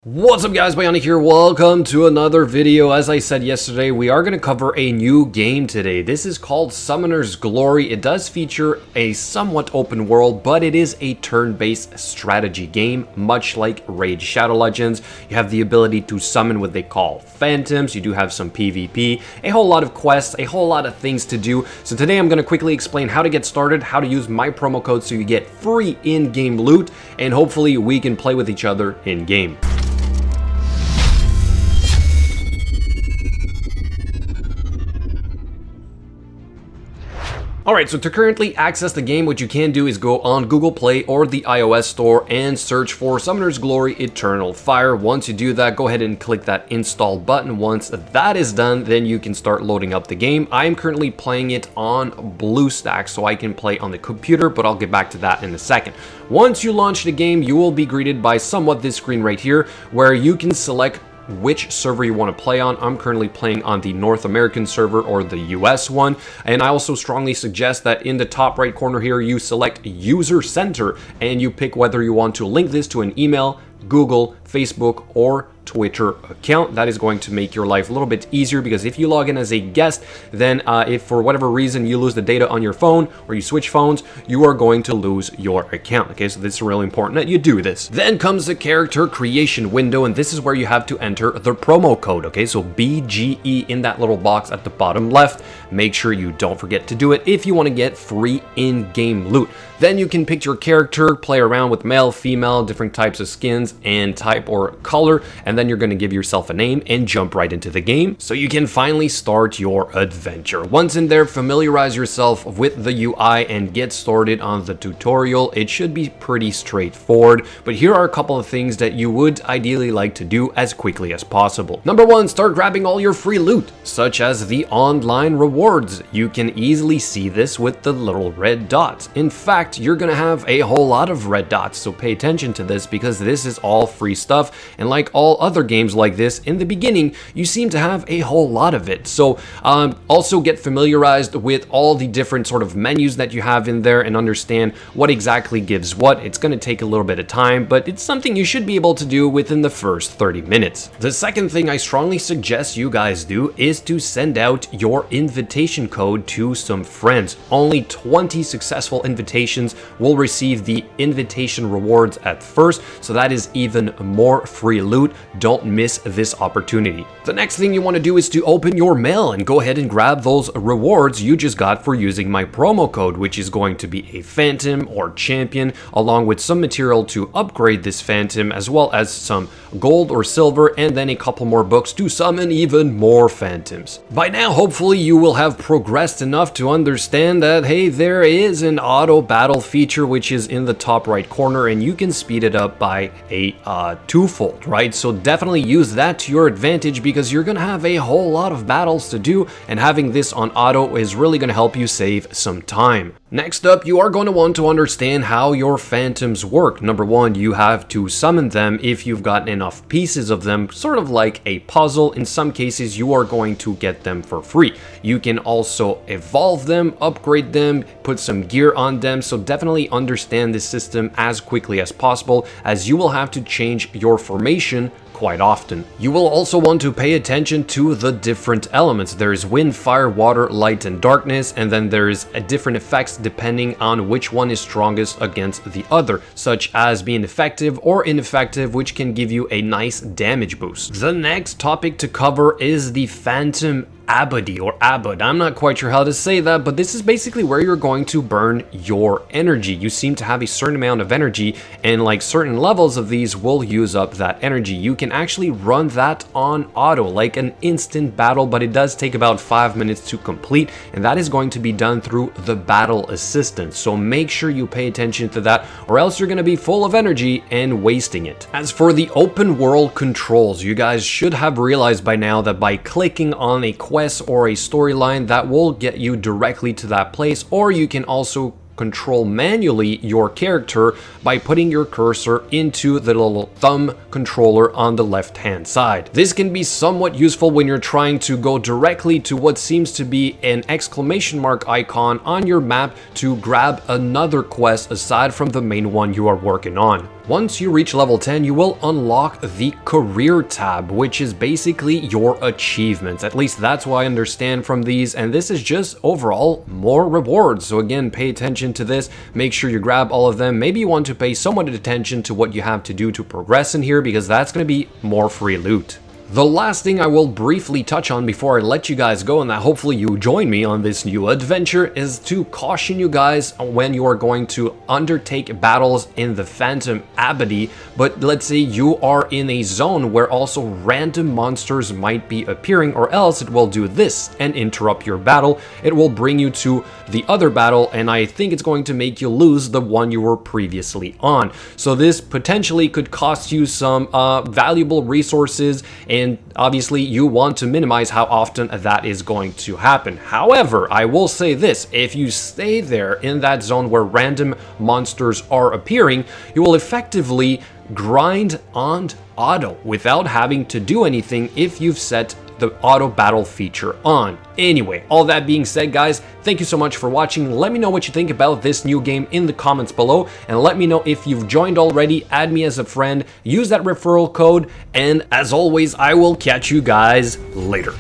What's up guys, Bionic here, welcome to another video. As I said yesterday, we are going to cover a new game today. This is called Summoner's Glory. It does feature a somewhat open world, but it is a turn-based strategy game, much like Raid Shadow Legends. You have the ability to summon what they call phantoms, you do have some PvP, a whole lot of quests, a whole lot of things to do. So today I'm going to quickly explain how to get started, how to use my promo code so you get free in-game loot, and hopefully we can play with each other in-game. Alright, so to currently access the game, what you can do is go on Google Play or the iOS store and search for Summoner's Glory Eternal Fire. Once you do that, go ahead and click that install button. Once that is done, then you can start loading up the game. I am currently playing it on Bluestacks, so I can play on the computer, but I'll get back to that in a second. Once you launch the game, you will be greeted by somewhat this screen right here, where you can select which server you want to play on. I'm currently playing on the North American server or the US one, and I also strongly suggest that in the top right corner here you select User Center and you pick whether you want to link this to an email, Google, Facebook, or Twitter account. That is going to make your life a little bit easier, because if you log in as a guest, then if for whatever reason you lose the data on your phone or you switch phones, you are going to lose your account. Okay, so this is really important that you do this. Then comes the character creation window, and this is where you have to enter the promo code. Okay, so BGE in that little box at the bottom left. Make sure you don't forget to do it if you want to get free in-game loot. Then you can pick your character, play around with male, female, different types of skins and type or color, and then you're going to give yourself a name and jump right into the game so you can finally start your adventure. Once in there, familiarize yourself with the UI and get started on the tutorial. It should be pretty straightforward, but here are a couple of things that you would ideally like to do as quickly as possible. Number one, start grabbing all your free loot, such as the online rewards. You can easily see this with the little red dots. In fact, you're gonna have a whole lot of red dots, so pay attention to this, because this is all free stuff, and like all other games like this, in the beginning you seem to have a whole lot of it. So also get familiarized with all the different sort of menus that you have in there and understand what exactly gives what. It's going to take a little bit of time, but it's something you should be able to do within the first 30 minutes. The second thing I strongly suggest you guys do is to send out your invitation code to some friends. Only 20 successful invitations will receive the invitation rewards at first, so that is even more free loot. Don't miss this opportunity. The next thing you want to do is to open your mail and go ahead and grab those rewards you just got for using my promo code, which is going to be a phantom or champion, along with some material to upgrade this phantom, as well as some gold or silver, and then a couple more books to summon even more phantoms. By now, hopefully you will have progressed enough to understand that, hey, there is an auto battle feature which is in the top right corner, and you can speed it up by a twofold, right? So definitely use that to your advantage, because you're gonna have a whole lot of battles to do, and having this on auto is really gonna help you save some time. Next up, you are going to want to understand how your phantoms work. Number one, you have to summon them if you've gotten enough pieces of them, sort of like a puzzle. In some cases, you are going to get them for free. You can also evolve them, upgrade them, put some gear on them, so definitely understand this system as quickly as possible, as you will have to change your formation quite often. You will also want to pay attention to the different elements. There is wind, fire, water, light, and darkness, and then there is different effects depending on which one is strongest against the other, such as being effective or ineffective, which can give you a nice damage boost. The next topic to cover is the Phantom Abadi or Abud. I'm not quite sure how to say that, but this is basically where you're going to burn your energy. You seem to have a certain amount of energy, and like certain levels of these will use up that energy. You can actually run that on auto, like an instant battle, but it does take about 5 minutes to complete, and that is going to be done through the battle assistant. So make sure you pay attention to that, or else you're going to be full of energy and wasting it. As for the open world controls, you guys should have realized by now that by clicking on a quest or a storyline, that will get you directly to that place, or you can also control manually your character by putting your cursor into the little thumb controller on the left hand side. This can be somewhat useful when you're trying to go directly to what seems to be an exclamation mark icon on your map to grab another quest aside from the main one you are working on. Once you reach level 10, you will unlock the career tab, which is basically your achievements. At least that's what I understand from these, and this is just overall more rewards. So again, pay attention to this, make sure you grab all of them. Maybe you want to pay somewhat attention to what you have to do to progress in here, because that's going to be more free loot. The last thing I will briefly touch on before I let you guys go, and that hopefully you join me on this new adventure, is to caution you guys when you are going to undertake battles in the Phantom Abbey. But let's say you are in a zone where also random monsters might be appearing, or else it will do this and interrupt your battle. It will bring you to the other battle, and I think it's going to make you lose the one you were previously on. So this potentially could cost you some valuable resources, and obviously you want to minimize how often that is going to happen. However, I will say this: if you stay there in that zone where random monsters are appearing, you will effectively grind on auto without having to do anything if you've set the auto battle feature on. Anyway, all that being said, guys, thank you so much for watching. Let me know what you think about this new game in the comments below, and let me know if you've joined already. Add me as a friend, use that referral code, and as always, I will catch you guys later.